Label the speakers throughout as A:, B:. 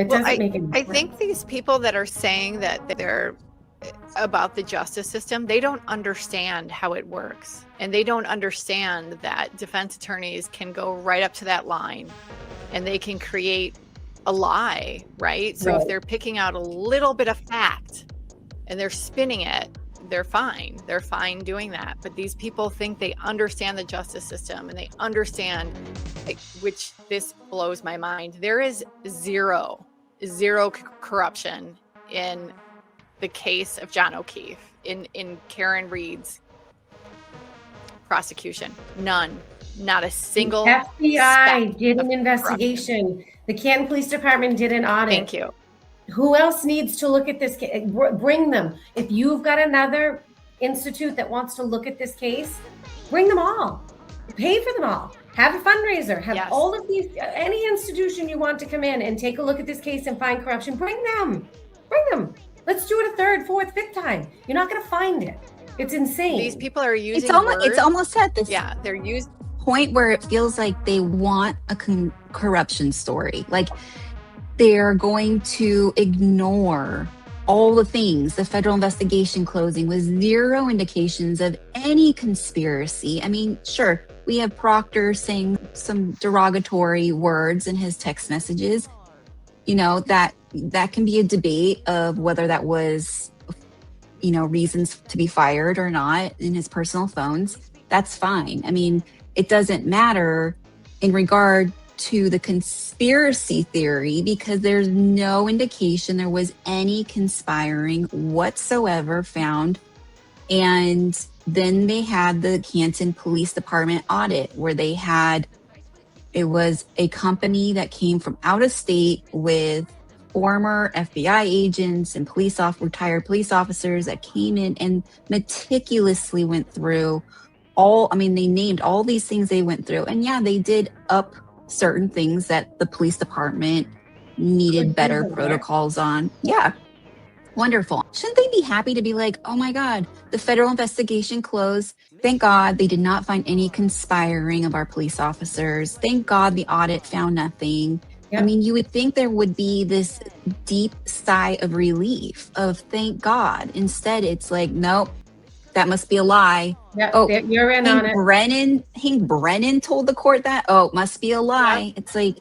A: It
B: Well,
A: doesn't make any
B: I
A: sense.
B: think these people that are saying that they're about the justice system, they don't understand how it works. And they don't understand that defense attorneys can go right up to that line and they can create a lie, right? So if they're picking out a little bit of fact and they're spinning it, they're fine. They're fine doing that. But these people think they understand the justice system and they understand, which this blows my mind. There is zero corruption in the case of John O'Keefe, in Karen Reed's prosecution. None. Not a single.
A: The FBI did an investigation. The Canton Police Department did an audit.
B: Thank you.
A: Who else needs to look at this case? Bring them. If you've got another institute that wants to look at this case, bring them all. Pay for them all. Have a fundraiser. Have all of these, any institution you want to come in and take a look at this case and find corruption, bring them. Bring them. Let's do it a third, fourth, fifth time. You're not going to find it. It's insane.
B: These people are using
C: it's almost at this
B: they're used
C: point where it feels like they want a corruption story. Like they're going to ignore all the things, the federal investigation closing with zero indications of any conspiracy. I mean, sure, we have Proctor saying some derogatory words in his text messages. You know, that can be a debate of whether that was, you know, reasons to be fired or not in his personal phones. That's fine. I mean, it doesn't matter in regard to the conspiracy theory because there's no indication there was any conspiring whatsoever found. And then they had the Canton Police Department audit where it was a company that came from out of state with former FBI agents and retired police officers that came in and meticulously went through they named all these things they went through. And yeah, they did up certain things that the police department needed better protocols on. Yeah. Wonderful. Shouldn't they be happy to be like, oh my God, the federal investigation closed. Thank God they did not find any conspiring of our police officers. Thank God the audit found nothing. Yep. I mean, you would think there would be this deep sigh of relief of thank God. Instead, it's like, nope, that must be a lie.
A: Yep, you're in on it.
C: Hank Brennan told the court that. Oh, it must be a lie. Yep. It's like,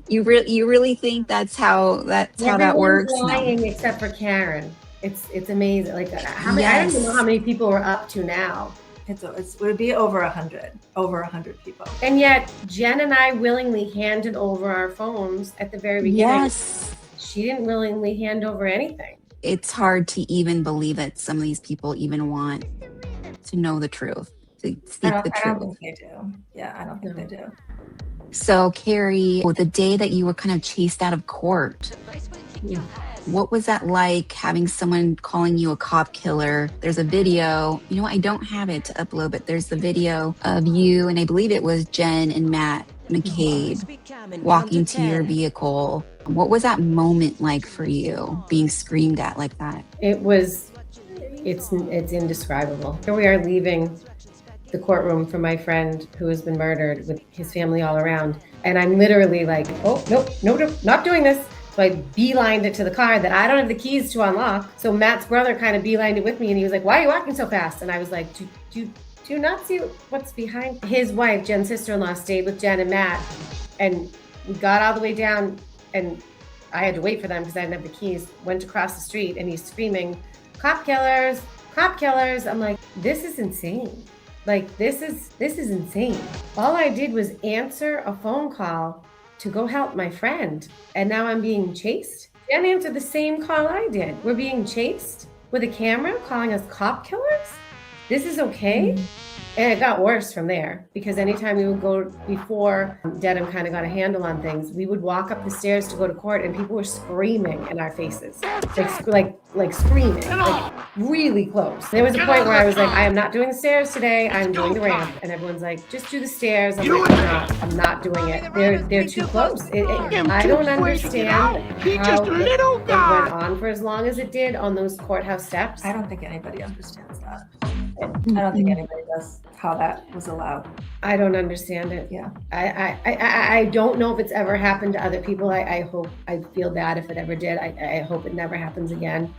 C: you really think that's how that works?
A: Lying except for Karen. It's amazing. Like how many? I don't even know how many people we're up to now.
D: It would be over 100 people.
A: And yet Jen and I willingly handed over our phones at the very beginning.
C: Yes.
A: She didn't willingly hand over anything.
C: It's hard to even believe that some of these people even want to know the truth, to speak the truth.
D: I don't think they do. Yeah, I don't think they do.
C: So, Kerry, the day that you were kind of chased out of court, what was that like having someone calling you a cop killer? There's a video, I don't have it to upload, but there's the video of you, and I believe it was Jen and Matt McCabe walking to your vehicle. What was that moment like for you, being screamed at like that?
A: It's indescribable. Here we are leaving the courtroom for my friend who has been murdered with his family all around. And I'm literally like, oh, nope, not doing this. So I beelined it to the car that I don't have the keys to unlock. So Matt's brother kind of beelined it with me and he was like, why are you walking so fast? And I was like, do you not see what's behind? His wife, Jen's sister-in-law, stayed with Jen and Matt. And we got all the way down and I had to wait for them because I didn't have the keys, went across the street and he's screaming, cop killers, cop killers. I'm like, this is insane. Like, this is insane. All I did was answer a phone call to go help my friend. And now I'm being chased. Jen answered the same call I did. We're being chased with a camera calling us cop killers? This is okay? Mm-hmm. And it got worse from there because anytime we would go, before Dedham kind of got a handle on things, we would walk up the stairs to go to court and people were screaming in our faces, like screaming, like really close. There was a point where I was like, I am not doing the stairs today. I'm doing the ramp. And everyone's like, just do the stairs. I'm like, I'm not doing it. They're too close. I don't understand how it went on for as long as it did on those courthouse steps.
D: I don't think anybody understands that. I don't think anybody does. how that was allowed.
A: I don't understand it.
D: Yeah.
A: I don't know if it's ever happened to other people. I hope, I feel bad if it ever did. I hope it never happens again.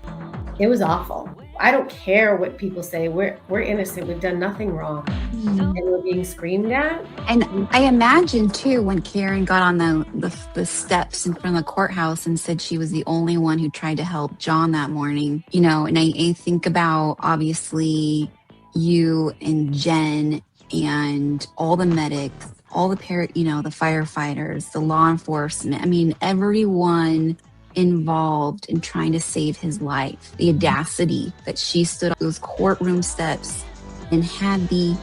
A: It was awful. I don't care what people say. We're innocent. We've done nothing wrong. And we're being screamed at.
C: And I imagine too, when Karen got on the steps in front of the courthouse and said she was the only one who tried to help John that morning, you know, and I think about obviously you and Jen and all the medics, all the the firefighters, the law enforcement. I mean, everyone involved in trying to save his life. The audacity that she stood on those courtroom steps and had the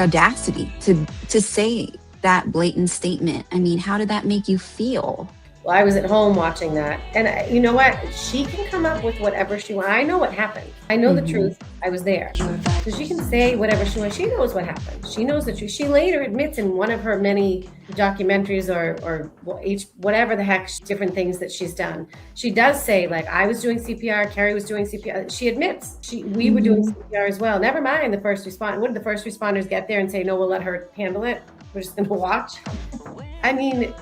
C: audacity to say that blatant statement. I mean, how did that make you feel?
A: Well, I was at home watching that. And you know what? She can come up with whatever she wants. I know what happened. I know the truth. I was there. So she can say whatever she wants. She knows what happened. She knows the truth. She later admits in one of her many documentaries or whatever the heck, different things that she's done. She does say, like, I was doing CPR, Kerry was doing CPR. She admits we were doing CPR as well. Never mind the first responder. What did the first responders get there and say, no, we'll let her handle it? We're just going to watch. I mean,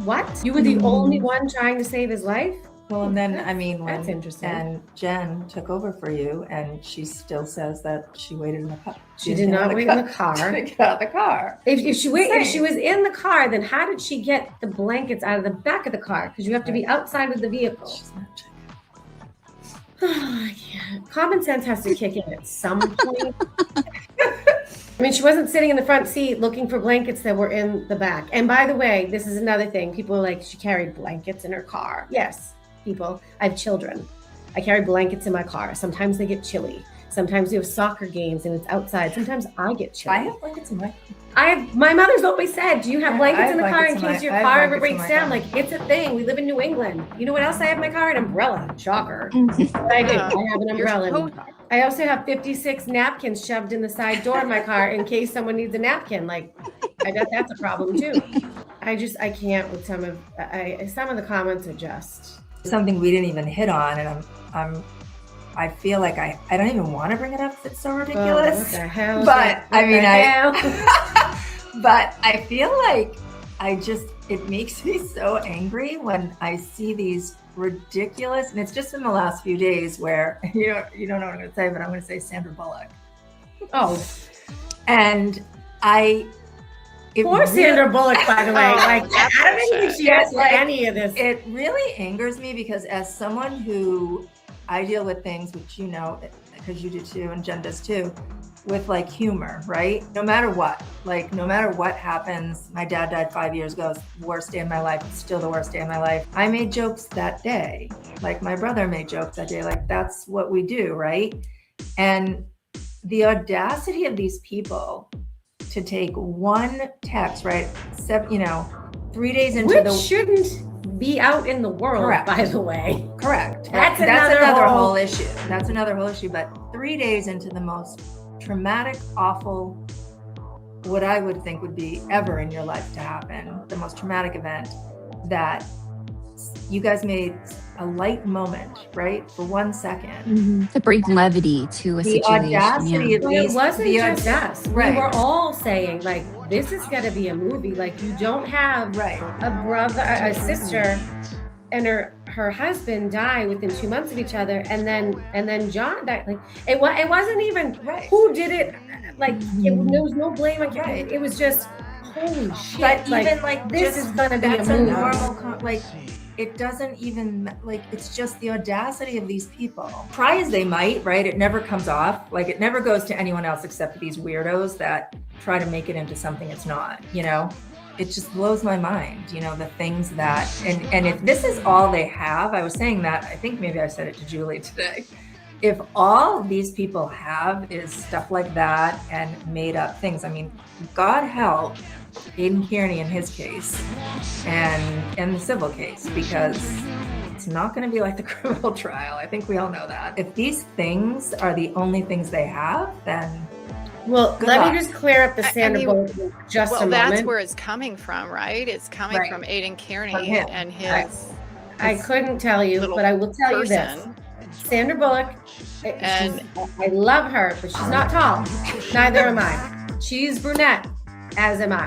A: what? You were the only one trying to save his life?
D: Well, and then, I mean,
A: That's interesting.
D: And Jen took over for you, and she still says that she waited in the car.
A: She did not wait in the car.
D: To get out of the car.
A: If she was in the car, then how did she get the blankets out of the back of the car? Because you have to be outside of the vehicle.
D: She's not checking.
A: I can't. Common sense has to kick in at some point. I mean, she wasn't sitting in the front seat looking for blankets that were in the back. And by the way, this is another thing. People are like, she carried blankets in her car. Yes, people, I have children. I carry blankets in my car. Sometimes they get chilly. Sometimes we have soccer games and it's outside. Sometimes I get chilly.
D: I have blankets in my car.
A: My mother's always said, do you have blankets in the car in
D: blankets in
A: case
D: my-
A: your
D: I have
A: car ever
D: blankets in
A: breaks
D: my
A: down?
D: car.
A: Like, it's a thing. We live in New England. You know what else I have in my car? An umbrella. Shocker. But I do. I have an umbrella in my car. I also have 56 napkins shoved in the side door of my car in case someone needs a napkin. Like, I bet that's a problem too. I can't with some of the comments are just
D: Something we didn't even hit on, and I feel like I don't even want to bring it up. It's so ridiculous.
A: What the hell?
D: But I mean, but I feel like it makes me so angry when I see these ridiculous, and it's just in the last few days where you don't know what I'm going to say, but I'm going to say Sandra Bullock.
A: Oh,
D: and
A: poor Sandra Bullock, by the way. Like, I don't even think she has any of this.
D: It really angers me because as someone who I deal with things, which you know, because you do too, and Jen does too, with like humor, right? No matter what happens, my dad died 5 years ago, it's the worst day of my life, it's still the worst day of my life. I made jokes that day, like my brother made jokes that day, like that's what we do, right? And the audacity of these people to take one text, right? 3 days into
A: Which
D: the
A: shouldn't be out in the world,
D: Correct.
A: by the way.
D: Correct.
A: That's
D: another
A: another
D: whole issue. That's another whole issue. But 3 days into the most traumatic, awful, what I would think would be ever in your life to happen, the most traumatic event, that you guys made a light moment, right? For 1 second.
C: To bring levity to a
D: The
C: situation.
D: audacity of
A: Well, it
D: these,
A: wasn't just us.
D: Right.
A: We were all saying, like, this is going to be a movie. Like, you don't have
D: Right.
A: a brother, a sister, and her husband die within 2 months of each other, and then John died. Like, it wasn't even
D: Right.
A: who did it. Like, there was no blame on
D: Right.
A: It was just holy shit.
D: But even like
A: this
D: just,
A: is going to be a
D: that's
A: movie.
D: normal, like it doesn't even, like, it's just the audacity of these people. Try as they might, right? It never comes off. Like, it never goes to anyone else except these weirdos that try to make it into something it's not, you know? It just blows my mind, you know, the things that, and if this is all they have, I was saying that, I think maybe I said it to Julie today. If all these people have is stuff like that and made up things, I mean, God help Aidan Kearney in his case and the civil case, because it's not going to be like the criminal trial. I think we all know that. If these things are the only things they have, then
A: Well,
D: Good
A: let
D: luck.
A: me just clear up the Sandra Bullock for just a moment.
B: That's where it's coming from, right? It's coming
D: Right.
B: from Aidan Kearney
D: From him.
B: and his
A: I couldn't tell you,
B: little
A: but I will tell you this.
B: person.
A: Sandra Bullock
B: And
A: I love her, but she's not tall. Neither am I. She's brunette, as am I.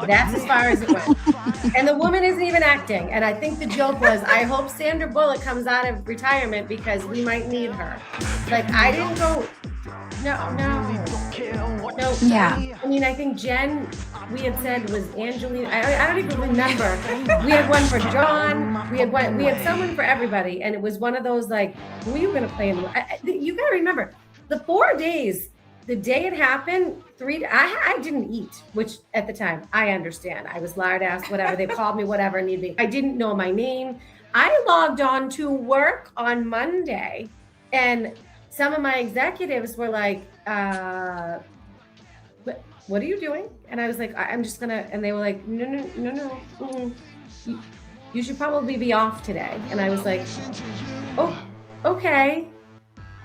A: That's as far as it went. And the woman isn't even acting. And I think the joke was, I hope Sandra Bullock comes out of retirement because we might need her. Like, I didn't go, no.
C: Yeah.
A: I mean, I think Jen, we had said was Angelina. I don't even remember. We had one for John. We had someone for everybody. And it was one of those, like, who are you going to play in? You got to remember, the 4 days, the day it happened, I didn't eat, which at the time, I understand. I was lard ass, whatever. They called me, whatever need be. I didn't know my name. I logged on to work on Monday, and some of my executives were like, what are you doing? And I was like, I'm just gonna, and they were like, no. You should probably be off today. And I was like, oh, okay.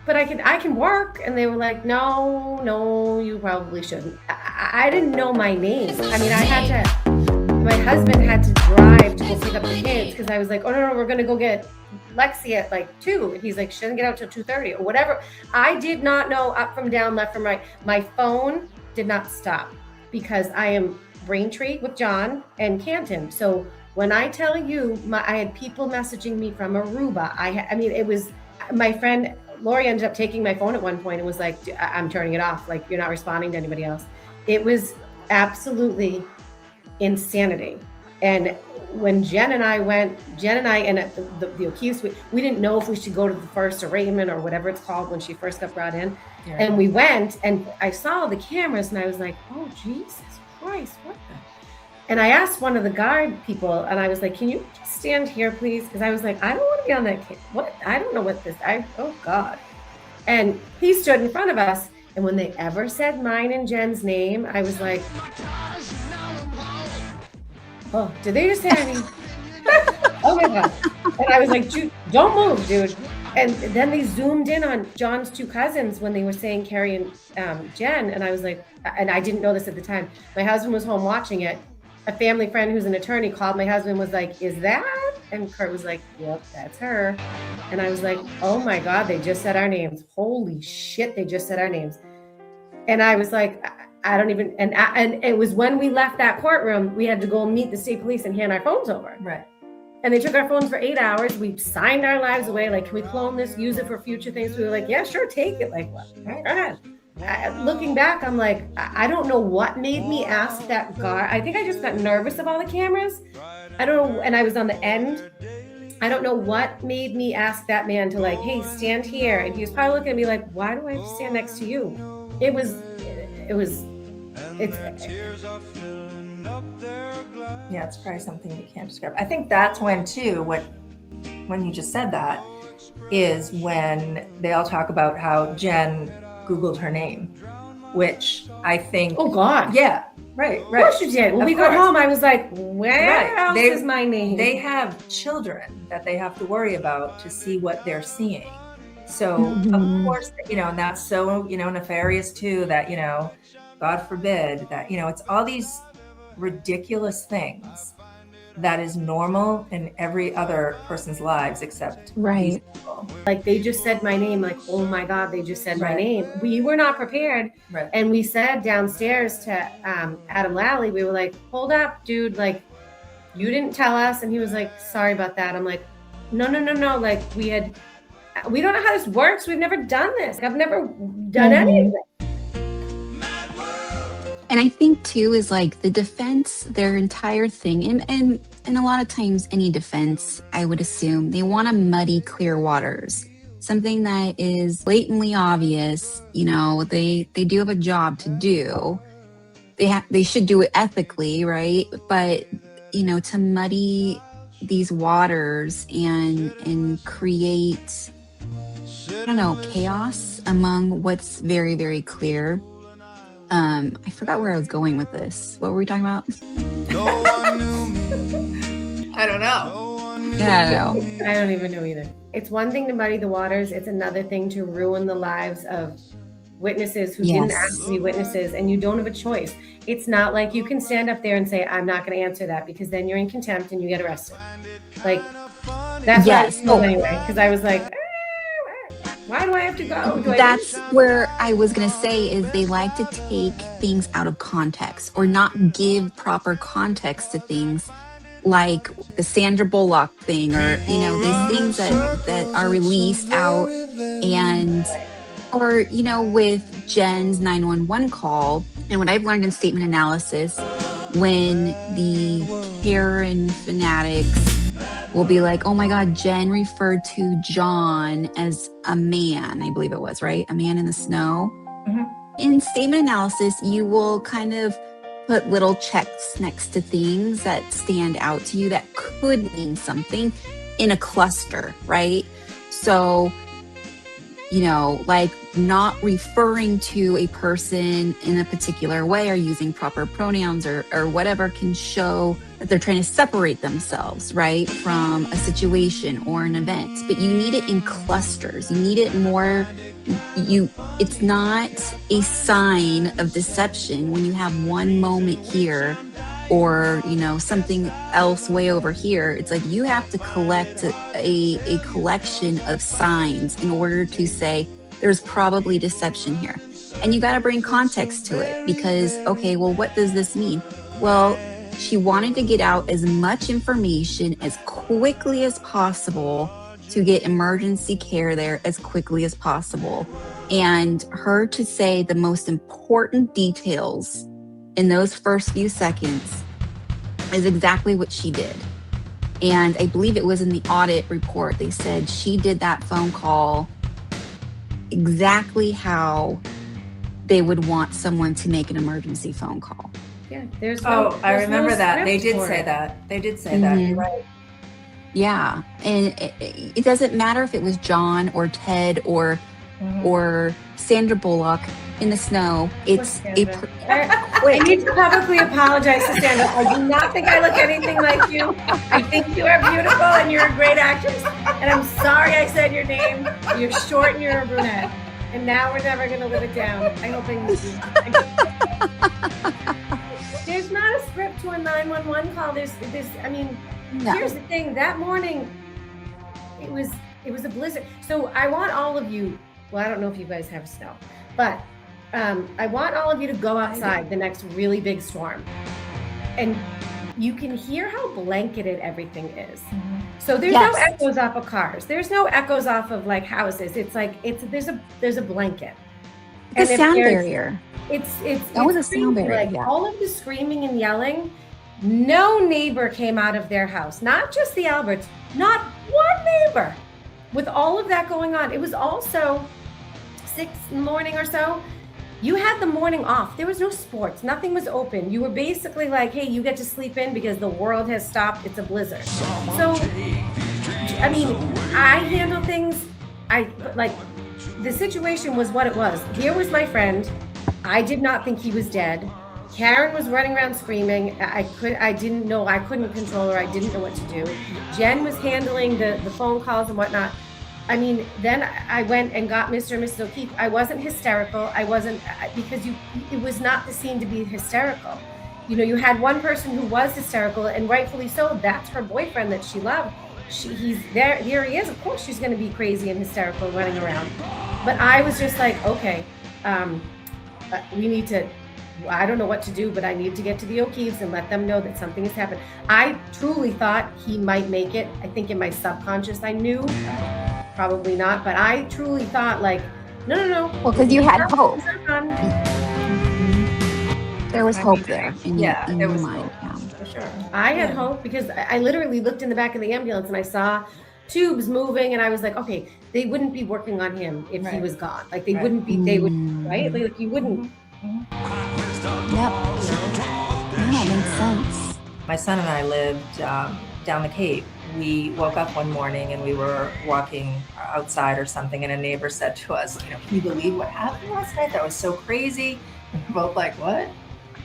A: But I can work. And they were like, no, you probably shouldn't. I didn't know my name. I mean, my husband had to drive to go pick up the kids because I was like, oh, no, we're going to go get Lexi at like 2. He's like, she doesn't get out till 2:30 or whatever. I did not know up from down, left from right. My phone did not stop because I am Braintree with John and Canton. So when I tell you, I had people messaging me from Aruba. I mean, it was my friend Lori ended up taking my phone at one point and was like, I'm turning it off. Like, you're not responding to anybody else. It was absolutely insanity. And when Jen and I and the accused, we didn't know if we should go to the first arraignment or whatever it's called when she first got brought in. Yeah. And we went, and I saw the cameras, and I was like, oh, Jesus Christ, what the? And I asked one of the guard people, and I was like, can you just stand here, please? Because I was like, I don't want to be on that case. What? I don't know what this, oh God. And he stood in front of us, and when they ever said mine and Jen's name, I was like, oh, did they just say my name? Oh my God. And I was like, don't move, dude. And then they zoomed in on John's 2 cousins when they were saying Kerry and Jen. And I was like, and I didn't know this at the time. My husband was home watching it. A family friend who's an attorney called my husband, was like, is that? And Kurt was like, yep, that's her. And I was like, oh my God, they just said our names. Holy shit, they just said our names. And I was like, I don't even, and it was when we left that courtroom, we had to go meet the state police and hand our phones over.
D: Right.
A: And they took our phones for 8 hours. We signed our lives away. Like, can we clone this, use it for future things? We were like, yeah, sure, take it. Like, what? Go ahead. Looking back, I'm like, I don't know what made me ask that guard. I think I just got nervous of all the cameras. I don't know. And I was on the end. I don't know what made me ask that man to, like, hey, stand here. And he was probably looking at me like, why do I have to stand next to you?
D: Yeah, it's probably something you can't describe. I think that's when too, when you just said that, is when they all talk about how Jen Googled her name, which I think.
A: Oh God.
D: Yeah. Right.
A: Of course you did. When we got home, I was like, where else is my name?
D: They have children that they have to worry about to see what they're seeing. So of course, and that's so, nefarious too, that, God forbid that, it's all these ridiculous things that is normal in every other person's lives except these people.
A: Like, they just said my name, like, oh my God, they just said my name. We were not prepared.
D: Right.
A: And we said downstairs to Adam Lally, we were like, hold up, dude, like, you didn't tell us. And he was like, sorry about that. I'm like, no. Like, we don't know how this works. We've never done this. I've never done anything.
C: And I think too is like the defense, their entire thing, and a lot of times any defense, I would assume, they want to muddy clear waters. Something that is blatantly obvious, they do have a job to do. They should do it ethically, right? But to muddy these waters and create, I don't know, chaos among what's very, very clear. I forgot where I was going with this. What were we talking about?
D: I don't know.
C: Yeah, I don't know.
A: I don't even know either. It's one thing to muddy the waters. It's another thing to ruin the lives of witnesses who didn't ask to be witnesses, and you don't have a choice. It's not like you can stand up there and say, I'm not going to answer that, because then you're in contempt and you get arrested. Like, that's what I was anyway, because I was like, Why do I have to go?
C: That's where I was going to say is they like to take things out of context or not give proper context to things like the Sandra Bullock thing, or, you know, these things that are released out, and, or, you know, with Jen's 911 call. And what I've learned in statement analysis, when the Karen fanatics will be like, oh my God, Jen referred to John as a man, I believe it was, right? A man in the snow.
D: Mhm.
C: In statement analysis, you will kind of put little checks next to things that stand out to you that could mean something in a cluster, right? So, you know, like not referring to a person in a particular way or using proper pronouns or whatever can show that they're trying to separate themselves, right, from a situation or an event. But you need it in clusters. You need it more. It's not a sign of deception when you have one moment here or, you know, something else way over here. It's like you have to collect a collection of signs in order to say there's probably deception here. And you got to bring context to it because, okay, well, what does this mean? Well, she wanted to get out as much information as quickly as possible to get emergency care there as quickly as possible. And her to say the most important details in those first few seconds is exactly what she did. And I believe it was in the audit report. They said she did that phone call exactly how they would want someone to make an emergency phone call.
A: Yeah, there's
D: I remember
A: no
D: that. They
A: script
D: did
A: for
D: say
A: it.
D: that. They did say that. You're right.
C: Yeah. And it doesn't matter if it was John or Ted or Sandra Bullock in the snow. It's
A: I need to publicly apologize to Sandra. I do not think I look anything like you. I think you are beautiful and you're a great actress. And I'm sorry I said your name. You're short and you're a brunette. And now we're never going to live it down. I hope I meet you. There's not a script to a 911 call. There's I mean,
C: No.
A: Here's the thing. That morning, it was a blizzard. So I want all of you, well, I don't know if you guys have snow, but I want all of you to go outside the next really big storm. And you can hear how blanketed everything is.
D: Mm-hmm.
A: So there's no echoes off of cars. There's no echoes off of like houses. It's like there's a blanket.
C: The sound barrier.
A: It's
C: a sound barrier.
A: Like all of the screaming and yelling. No neighbor came out of their house. Not just the Alberts. Not one neighbor. With all of that going on, it was also 6 in the morning or so. You had the morning off. There was no sports. Nothing was open. You were basically like, hey, you get to sleep in because the world has stopped. It's a blizzard. So, I mean, I handle things. The situation was what it was. Here was my friend. I did not think he was dead. Karen was running around screaming. I didn't know. I couldn't control her. I didn't know what to do. Jen was handling the phone calls and whatnot. I mean, then I went and got Mr. and Mrs. O'Keefe. I wasn't hysterical. I wasn't, because it was not the scene to be hysterical. You know, you had one person who was hysterical, and rightfully so. That's her boyfriend that she loved. He's there. Here he is. Of course, she's going to be crazy and hysterical running around. But I was just like, okay, we need to. I don't know what to do, but I need to get to the O'Keefes and let them know that something has happened. I truly thought he might make it. I think in my subconscious, I knew. Probably not, but I truly thought like, no.
C: Well, because you had hope. There was hope there in your mind. Yeah.
A: For sure. I had hope because I literally looked in the back of the ambulance and I saw tubes moving, and I was like, okay, they wouldn't be working on him if he was gone. Like they wouldn't be. They would, right? Like you wouldn't.
C: Yep. That makes sense.
D: My son and I lived down the Cape. We woke up one morning and we were walking outside or something, and a neighbor said to us, can you believe what happened last night? That was so crazy. And we're both like, what?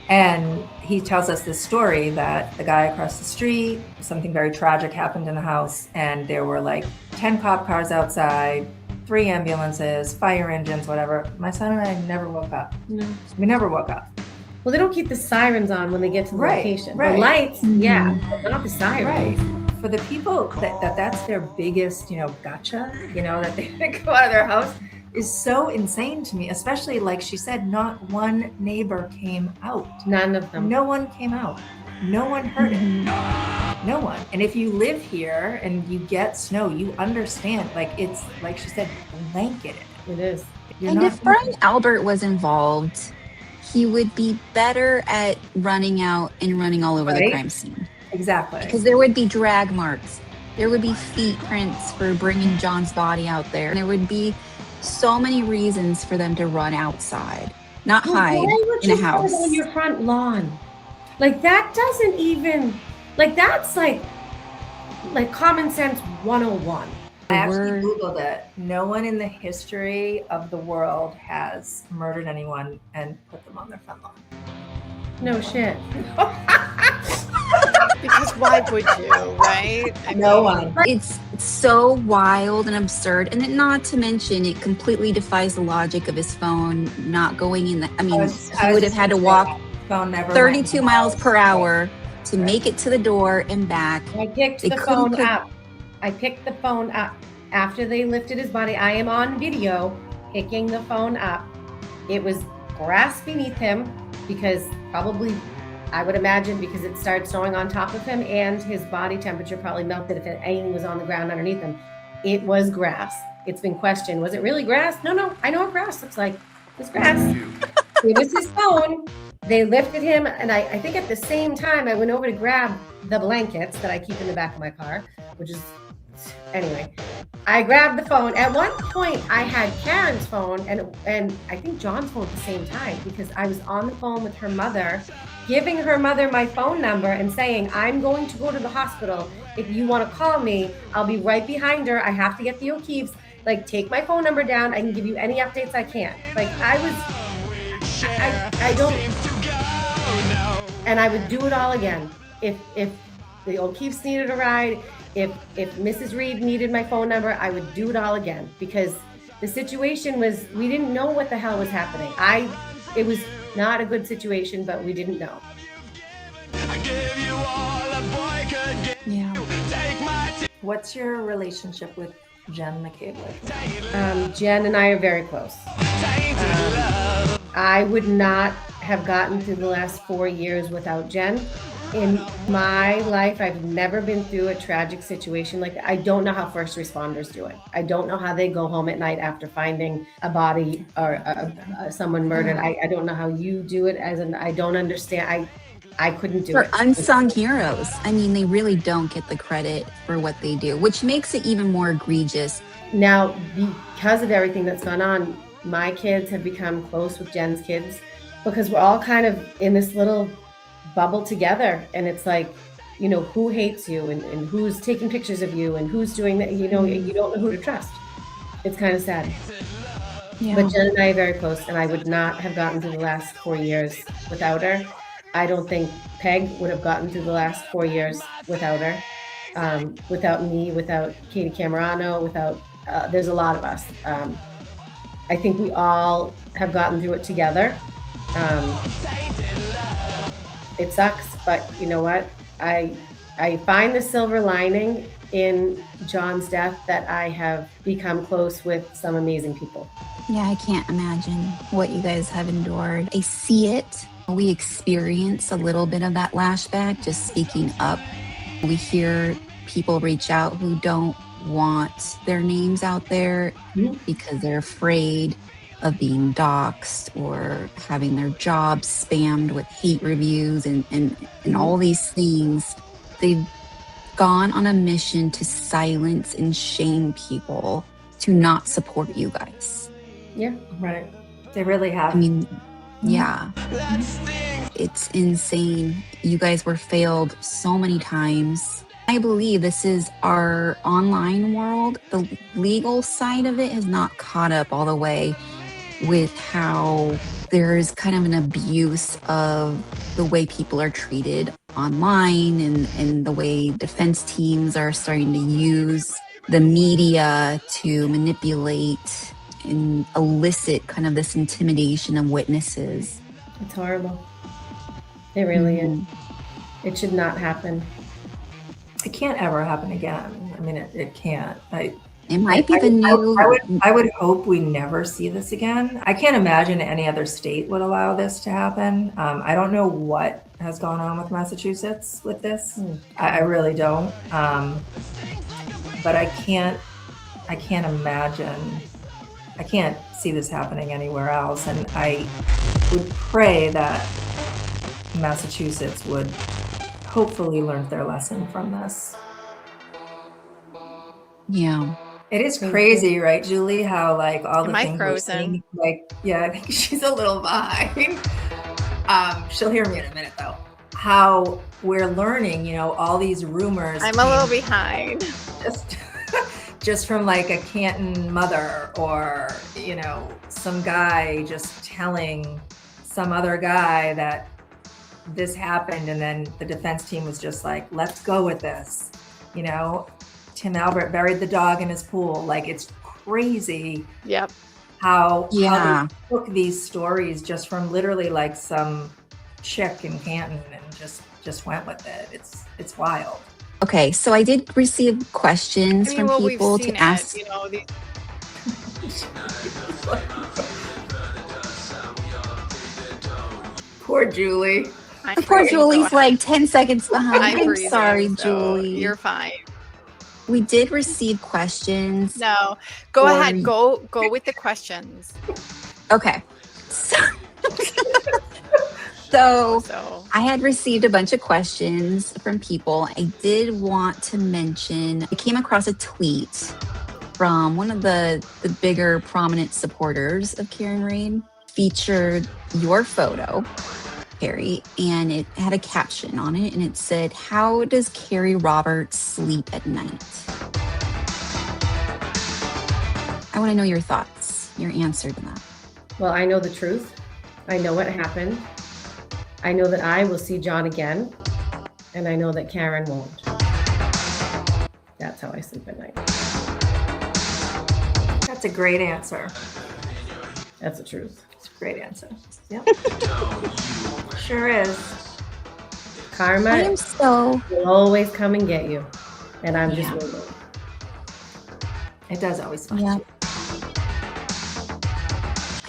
D: And he tells us this story that the guy across the street, something very tragic happened in the house, and there were like 10 cop cars outside, 3 ambulances, fire engines, whatever. My son and I never woke up. No. We never woke up.
A: Well, they don't keep the sirens on when they get to the location.
D: Right.
A: The lights, but not the sirens.
D: Right. for the people that's their biggest, gotcha, that they go out of their house is so insane to me, especially like she said, not one neighbor came out.
A: None of them.
D: No one came out. No one heard it. No one. And if you live here and you get snow, you understand, like it's, like she said, blanketed.
A: It is.
C: And if Brian Albert was involved, he would be better at running out and running all over the crime scene.
D: Exactly.
C: Because there would be drag marks. There would be feet prints for bringing John's body out there. And there would be so many reasons for them to run outside, not hide in a house.
A: On your front lawn. Like that doesn't even, like that's like common sense 101.
D: I actually Googled it. No one in the history of the world has murdered anyone and put them on their front lawn.
A: No shit.
B: Because why would you, right?
D: No one.
C: It's so wild and absurd. And then not to mention, it completely defies the logic of his phone not going in the, he would have had to walk 32 miles per hour to make it to the door and back.
A: I picked the phone up. I picked the phone up after they lifted his body. I am on video picking the phone up. It was grass beneath him because probably, I would imagine, because it started snowing on top of him and his body temperature probably melted if anything was on the ground underneath him. It was grass. It's been questioned. Was it really grass? No. I know what grass looks like. It's grass. It was his phone. They lifted him, and I think at the same time, I went over to grab the blankets that I keep in the back of my car, which is, anyway, I grabbed the phone. At one point, I had Karen's phone and I think John's phone at the same time because I was on the phone with her mother, giving her mother my phone number and saying, I'm going to go to the hospital. If you want to call me, I'll be right behind her. I have to get the O'Keefe's. Like, take my phone number down. I can give you any updates I can. Like, I don't, and I would do it all again. If the O'Keefe's needed a ride, if Mrs. Reed needed my phone number, I would do it all again because the situation was, we didn't know what the hell was happening. It was not a good situation, but we didn't know.
C: Yeah.
D: What's your relationship with Jen McCabe?
A: Jen and I are very close. I would not have gotten through the last 4 years without Jen. In my life, I've never been through a tragic situation like that. I don't know how first responders do it. I don't know how they go home at night after finding a body or someone murdered. I don't know how you do it. I don't understand. I couldn't do it.
C: For unsung heroes, they really don't get the credit for what they do, which makes it even more egregious.
A: Now, because of everything that's gone on, my kids have become close with Jen's kids because we're all kind of in this little bubble together. And it's like, who hates you and who's taking pictures of you and who's doing that. You don't know who to trust. It's kind of sad. Yeah. But Jen and I are very close, and I would not have gotten through the last 4 years without her. I don't think Peg would have gotten through the last 4 years without her, without me, without Katie Camerano, without, there's a lot of us. I think we all have gotten through it together. It sucks, but you know what? I find the silver lining in John's death that I have become close with some amazing people.
C: Yeah, I can't imagine what you guys have endured. I see it. We experience a little bit of that lashback, just speaking up. We hear people reach out who don't want their names out there because they're afraid of being doxxed or having their jobs spammed with hate reviews and all these things. They've gone on a mission to silence and shame people to not support you guys.
A: Yeah,
D: right. They really have.
C: Yeah. It's insane. You guys were failed so many times. I believe this is our online world. The legal side of it has not caught up all the way with how there's kind of an abuse of the way people are treated online and the way defense teams are starting to use the media to manipulate and elicit kind of this intimidation of witnesses.
A: It's horrible. It really is. It should not happen.
D: it can't ever happen again. I mean, it can't.
C: It might be the new.
D: I would hope we never see this again. I can't imagine any other state would allow this to happen. I don't know what has gone on with Massachusetts with this. I really don't. But I can't imagine. I can't see this happening anywhere else. And I would pray that Massachusetts would hopefully learn their lesson from this.
C: Yeah.
D: It is crazy, right, Julie? How like all the
B: Am I
D: things we're
B: frozen?
D: seeing, like, yeah, I think she's a little behind. She'll hear me in a minute though. How we're learning, you know, all these rumors.
B: I'm a little behind.
D: Just from like a Canton mother, or, you know, some guy just telling some other guy that this happened, and then the defense team was just like, let's go with this, you know. Tim Albert buried the dog in his pool. Like, it's crazy.
B: Yep.
D: How they took these stories just from literally like some chick in Canton and just went with it. It's wild.
C: Okay, so I did receive questions from people to ask.
B: You know,
D: Poor Julie.
C: Poor Julie's like 10 seconds behind. I'm
B: freezing,
C: sorry,
B: so
C: Julie.
B: You're fine.
C: We did receive questions.
B: No, go ahead. Go with the questions.
C: Okay. So I had received a bunch of questions from people. I did want to mention, I came across a tweet from one of the bigger prominent supporters of Karen Reid, featured your photo, Kerry, and it had a caption on it, and it said, "How does Kerry Roberts sleep at night?" I want to know your thoughts, your answer to that.
A: Well, I know the truth. I know what happened. I know that I will see John again, and I know that Karen won't. That's how I sleep at night.
D: That's a great answer.
A: That's the truth.
D: It's a great answer. Yep. Sure is.
A: Karma
C: so
A: will always come and get you, and I'm just waiting.
D: It does always find you.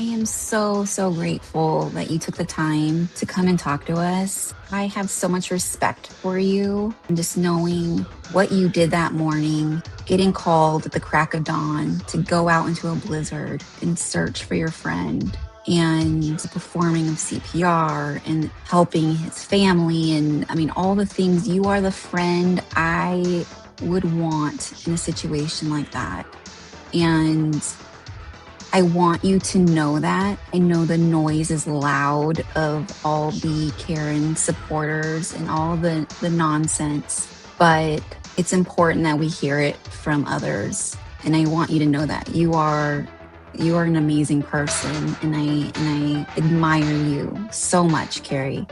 C: I am so grateful that you took the time to come and talk to us. I have so much respect for you, and just knowing what you did that morning, getting called at the crack of dawn to go out into a blizzard and search for your friend, and the performing of CPR and helping his family, and I mean, all the things. You are the friend I would want in a situation like that. And I want you to know that. I know the noise is loud of all the Karen supporters and all the nonsense, but it's important that we hear it from others. And I want you to know that you are an amazing person, and I admire you so much, Kerry.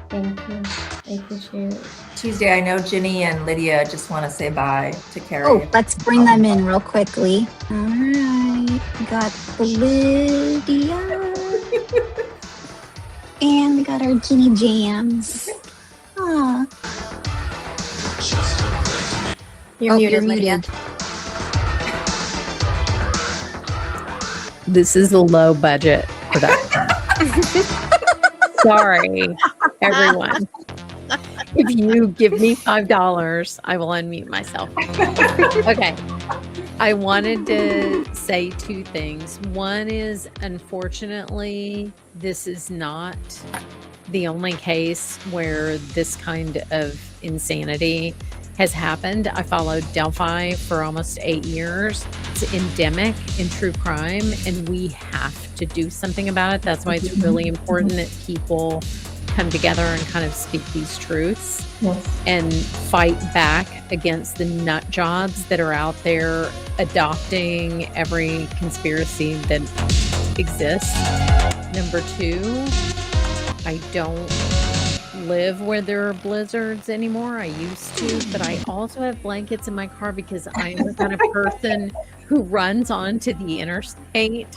A: Thank you. I appreciate it.
D: Tuesday, I know Ginny and Lydia just want to say bye to Kerry.
C: Oh, let's bring them in real quickly. All right, we got Lydia, and we got our Ginny Jams. Aw.
E: You're muted, Lydia. This is a low budget production. Sorry, everyone. If you give me $5, I will unmute myself. Okay. I wanted to say two things. One is, unfortunately, this is not the only case where this kind of insanity has happened. I followed Delphi for almost 8 years. It's endemic in true crime, and we have to do something about it. That's why it's really important that people come together and kind of speak these truths and fight back against the nut jobs that are out there adopting every conspiracy that exists. Number two, I don't live where there are blizzards anymore. I used to, but I also have blankets in my car because I am the kind of person who runs onto the interstate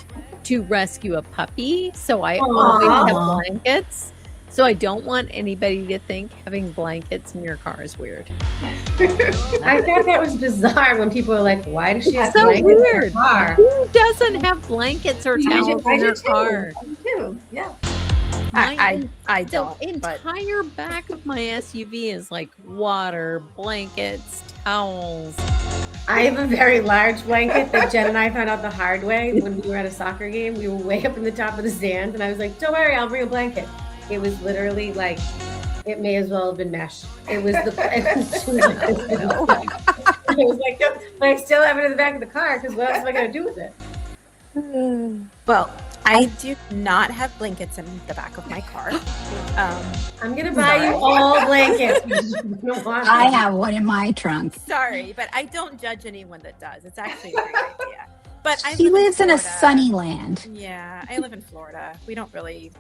E: to rescue a puppy. So I always have blankets. So I don't want anybody to think having blankets in your car is weird.
A: I thought that was bizarre when people were like, why does she have
E: So
A: blankets in her
E: weird.
A: car?
E: Who doesn't have blankets or towels
D: I
E: in
D: do
E: their
D: too.
E: car?
D: I do too. Yeah.
F: I
E: The
F: don't. But
E: entire back of my SUV is like water, blankets, towels.
A: I have a very large blanket that Jen and I found out the hard way when we were at a soccer game. We were way up in the top of the stand, and I was like, don't worry, I'll bring a blanket. It was literally like, it may as well have been mesh. It was the, it was like, no, but I still have it in the back of the car because what else am I going to do with it?
F: well, I do not have blankets in the back of my car.
A: I'm going to buy you all blankets. You don't want
C: I
A: them.
C: have one in my trunk.
F: Sorry, but I don't judge anyone that does. It's actually a great idea. But I
C: She
F: live
C: lives in a
F: Florida.
C: sunny land.
F: Yeah, I live in Florida. We don't really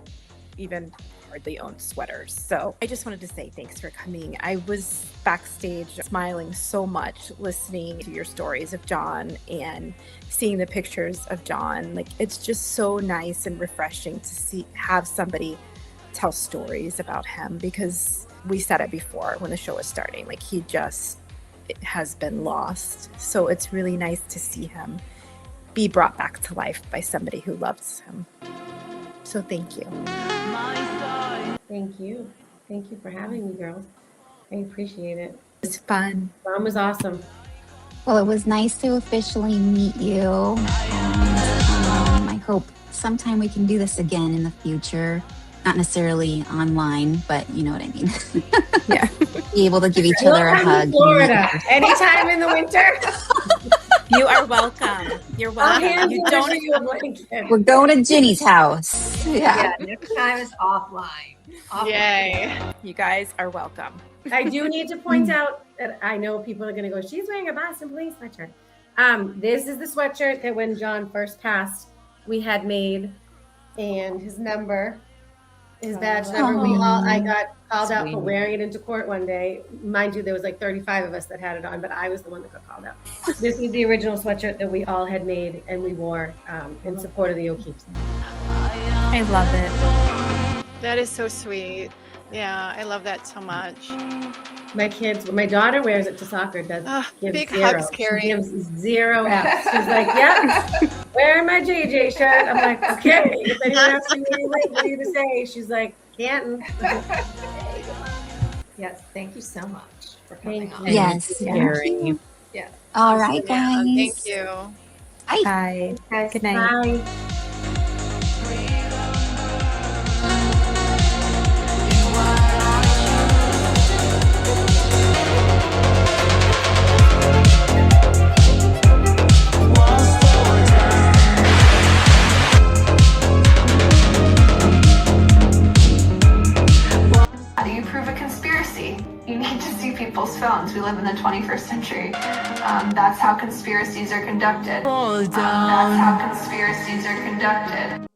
F: even hardly own sweaters. So I just wanted to say thanks for coming. I was backstage smiling so much listening to your stories of John and seeing the pictures of John. Like, it's just so nice and refreshing to have somebody tell stories about him, because we said it before when the show was starting, like, he just has been lost. So it's really nice to see him be brought back to life by somebody who loves him. So thank you.
A: Thank you. Thank you for having me, girls. I appreciate it.
F: It's fun.
A: Mom was awesome.
C: Well, it was nice to officially meet you. And I hope sometime we can do this again in the future. Not necessarily online, but you know what I mean.
F: Yeah.
C: Be able to give each other a
A: Welcome to
C: hug.
A: Florida. Anytime in the winter.
F: You are welcome. You're
A: I'll
F: welcome.
A: hand
F: You
A: deliver
F: don't
A: you a blanket.
C: We're going to Ginny's house. Yeah.
D: Next time is offline.
B: Yay.
F: You guys are welcome.
A: I do need to point out that I know people are going to go, she's wearing a Boston Police sweatshirt. This is the sweatshirt that when John first passed, we had made, and his number, his badge number, I got called out for wearing it into court one day. Mind you, there was like 35 of us that had it on, but I was the one that got called out. This is the original sweatshirt that we all had made and we wore in support of the O'Keefes.
F: I love it.
B: That is so sweet. Yeah, I love that so much.
A: My kids, my daughter wears it to soccer, gives
B: Big
A: zero.
B: hugs, Kerry.
A: She gives 0 F's. She's like, yep, wearing my JJ shirt. I'm like, okay. If anyone asks me what you to say, she's like, Canton.
D: Yes, thank you so much for coming
A: Thank
D: on.
A: you.
C: Yes.
E: Scary.
D: Yeah.
C: All right,
B: Yeah,
C: guys.
B: thank you.
F: Bye.
A: Guys,
F: Good night.
A: bye.
G: How do you prove a conspiracy? You need to see people's phones. We live in the 21st century. That's how conspiracies are conducted. That's how conspiracies are conducted.